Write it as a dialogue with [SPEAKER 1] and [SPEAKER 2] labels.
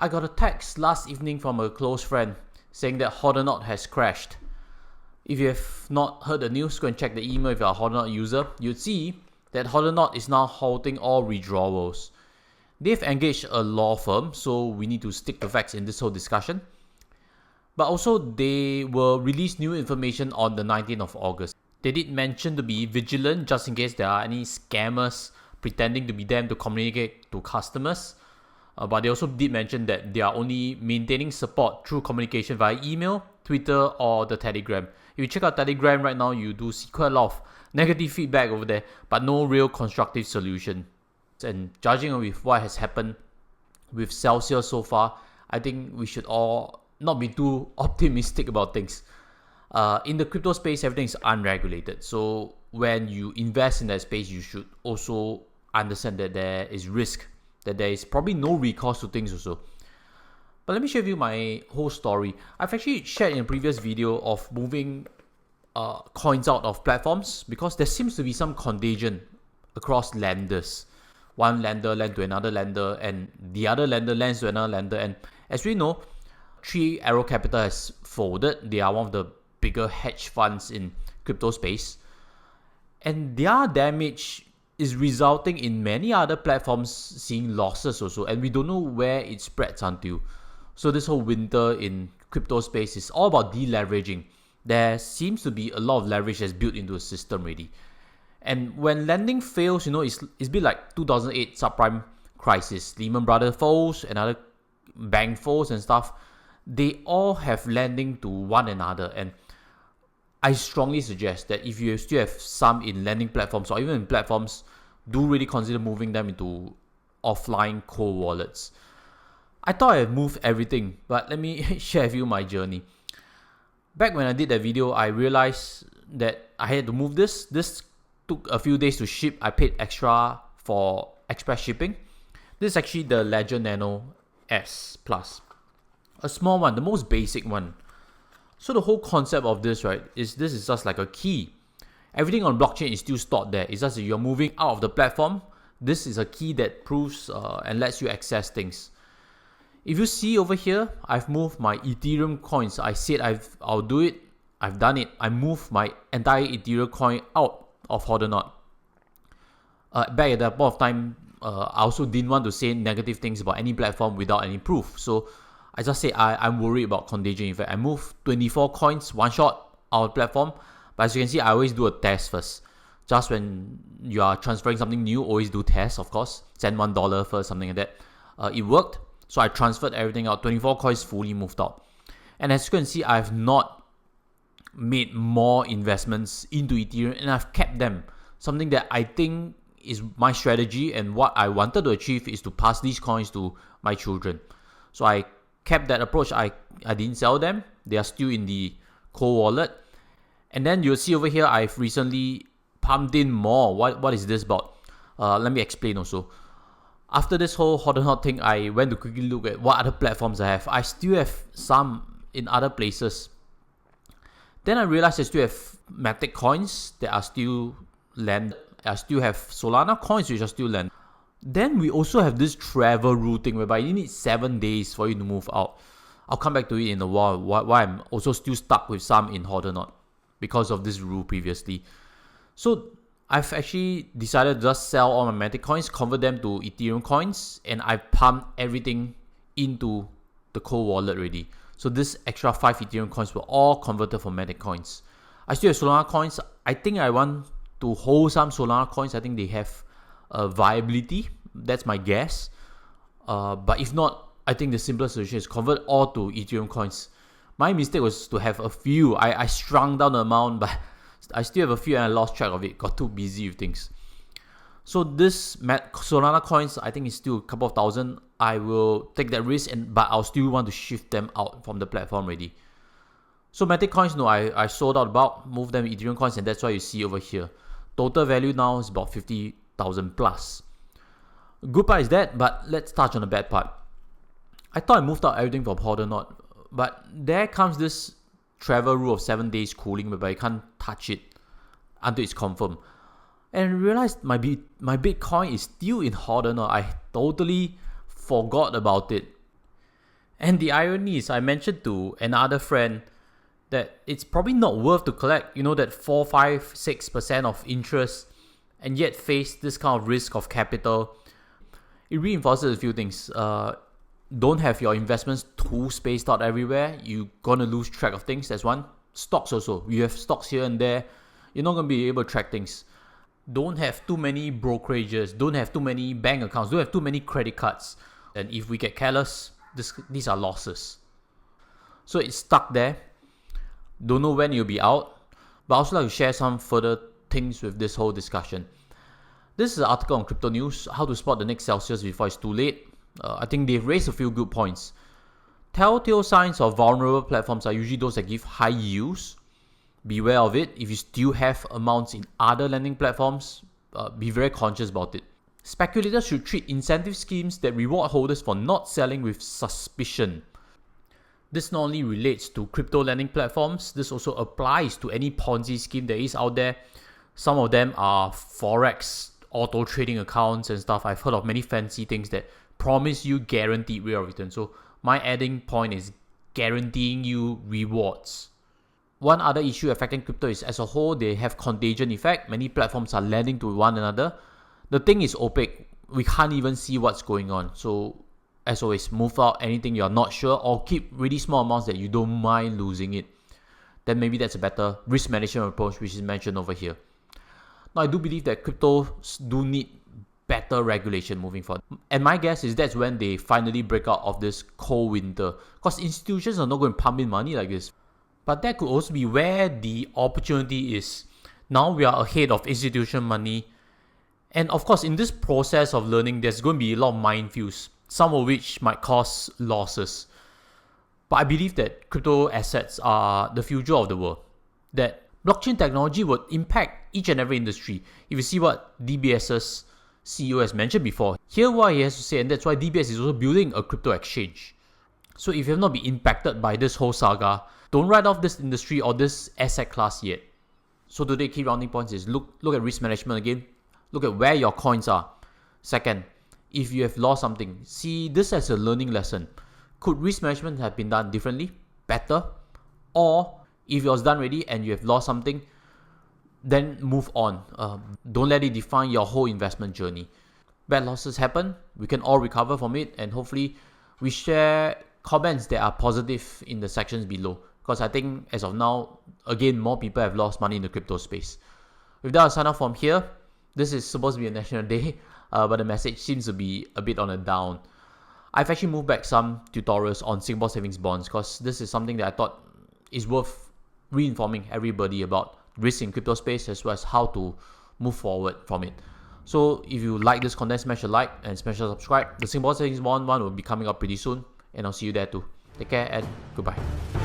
[SPEAKER 1] I got a text last evening from a close friend saying that Hodlnaut has crashed. If you have not heard the news, go and check the email if you're a Hodlnaut user. You'd see that Hodlnaut is now halting all withdrawals. They've engaged a law firm, so we need to stick to facts in this whole discussion. But also, they will release new information on the 19th of August. They did mention to be vigilant just in case there are any scammers pretending to be them to communicate to customers. But they also did mention that they are only maintaining support through communication via email, Twitter, or the Telegram. If you check out Telegram right now, you do see quite a lot of negative feedback over there, but no real constructive solution. And judging with what has happened with Celcius so far, I think we should all not be too optimistic about things. In the crypto space, everything is unregulated. So when you invest in that space, you should also understand that there is risk, that there is probably no recourse to things also. But let me share with you my whole story. I've actually shared in a previous video of moving coins out of platforms because there seems to be some contagion across lenders. One lender lends to another lender, and the other lender lends to another lender. And as we know, Three Arrow Capital has folded. They are one of the bigger hedge funds in crypto space. And their damage is resulting in many other platforms seeing losses also, and we don't know where it spreads until. So this whole winter in crypto space is all about deleveraging. There seems to be a lot of leverage that's built into the system already. And when lending fails, it's a bit like 2008 subprime crisis. Lehman Brothers falls, another bank falls and stuff. They all have lending to one another, and I strongly suggest that if you still have some in lending platforms or even in platforms, do really consider moving them into offline cold wallets. I thought I had moved everything, but let me share with you my journey. Back when I did that video, I realized that I had to move this. This took a few days to ship. I paid extra for express shipping. This is actually the Ledger Nano S Plus. A small one, the most basic one. So the whole concept of this, right, is this is just like a key. Everything on blockchain is still stored there. It's just that you're moving out of the platform. This is a key that proves and lets you access things. If you see over here, I've moved my Ethereum coins. I said I'll do it. I've done it. I moved my entire Ethereum coin out of Hodlnaut. Back at that point of time, I also didn't want to say negative things about any platform without any proof. So I just say I'm worried about Contagion. In fact, I moved 24 coins one shot out of the platform. But as you can see, I always do a test first. Just when you are transferring something new, always do tests, of course. Send $1 first, something like that. It worked. So I transferred everything out. 24 coins fully moved out. And as you can see, I've not made more investments into Ethereum, and I've kept them. Something that I think is my strategy, and what I wanted to achieve is to pass these coins to my children. So I kept that approach. I didn't sell them. They are still in the cold wallet. And then you'll see over here, I've recently pumped in more. What is this about? Let me explain also. After this whole Hodlnaut thing, I went to quickly look at what other platforms I have. I still have some in other places. Then I realized I still have Matic coins that are still land. I still have Solana coins which are still land. Then we also have this travel rule thing whereby you need 7 days for you to move out. I'll come back to it in a while. Why I'm also still stuck with some in Hodlnaut because of this rule previously. So I've actually decided to just sell all my Matic coins, convert them to Ethereum coins, and I pumped everything into the cold wallet already. So this extra 5 Ethereum coins were all converted for Matic coins. I still have Solana coins. I think I want to hold some Solana coins. I think they have viability. That's my guess. But if not, I think the simplest solution is convert all to Ethereum coins. My mistake was to have a few. I shrunk down the amount, but I still have a few and I lost track of it. Got too busy with things. So this Solana coins, I think is still a couple of thousand. I will take that risk, but I'll still want to shift them out from the platform already. So Matic coins, no, I sold out about, moved them to Ethereum coins, and that's why you see over here. Total value now is about 50,000 plus. Good part is that, but let's touch on the bad part. I thought I moved out everything from Hodlnaut, but there comes this travel rule of 7 days cooling whereby you can't touch it until it's confirmed. And I realized my Bitcoin is still in Hodlnaut. I totally forgot about it. And the irony is, I mentioned to another friend that it's probably not worth to collect, that 4, 5, 6% of interest and yet face this kind of risk of capital. It reinforces a few things. Don't have your investments too spaced out everywhere. You're gonna lose track of things. That's one. Stocks also. You have stocks here and there. You're not gonna be able to track things. Don't have too many brokerages. Don't have too many bank accounts. Don't have too many credit cards. And if we get careless, these are losses. So it's stuck there. Don't know when you'll be out. But I also like to share some further things with this whole discussion. This is an article on Crypto News, how to spot the next Celsius before it's too late. I think they've raised a few good points. Telltale signs of vulnerable platforms are usually those that give high yields. Beware of it. If you still have amounts in other lending platforms, be very conscious about it. Speculators should treat incentive schemes that reward holders for not selling with suspicion. This not only relates to crypto lending platforms, this also applies to any Ponzi scheme that is out there. Some of them are Forex, auto trading accounts and stuff. I've heard of many fancy things that promise you guaranteed rate of return. So my adding point is guaranteeing you rewards. One other issue affecting crypto is as a whole, they have contagion effect. Many platforms are lending to one another. The thing is opaque. We can't even see what's going on. So as always, move out anything you're not sure or keep really small amounts that you don't mind losing it. Then maybe that's a better risk management approach, which is mentioned over here. Now, I do believe that cryptos do need better regulation moving forward. And my guess is that's when they finally break out of this cold winter. Because institutions are not going to pump in money like this. But that could also be where the opportunity is. Now we are ahead of institution money. And of course, in this process of learning, there's going to be a lot of minefields, some of which might cause losses. But I believe that crypto assets are the future of the world. That blockchain technology would impact each and every industry. If you see what DBS's CEO has mentioned before, hear what he has to say, and that's why DBS is also building a crypto exchange. So if you have not been impacted by this whole saga, don't write off this industry or this asset class yet. So today, key rounding points is look at risk management again. Look at where your coins are. Second, if you have lost something, see this as a learning lesson. Could risk management have been done differently, better? Or if it was done already and you have lost something, then move on. Don't let it define your whole investment journey. Bad losses happen. We can all recover from it, and hopefully we share comments that are positive in the sections below. Because I think as of now, again, more people have lost money in the crypto space. With that, I'll sign off from here. This is supposed to be a national day, but the message seems to be a bit on a down. I've actually moved back some tutorials on Singapore savings bonds because this is something that I thought is worth re-informing everybody about risk in crypto space as well as how to move forward from it. So if you like this content, smash a like and smash a subscribe. The Singapore savings bond one will be coming up pretty soon, and I'll see you there too. Take care and goodbye.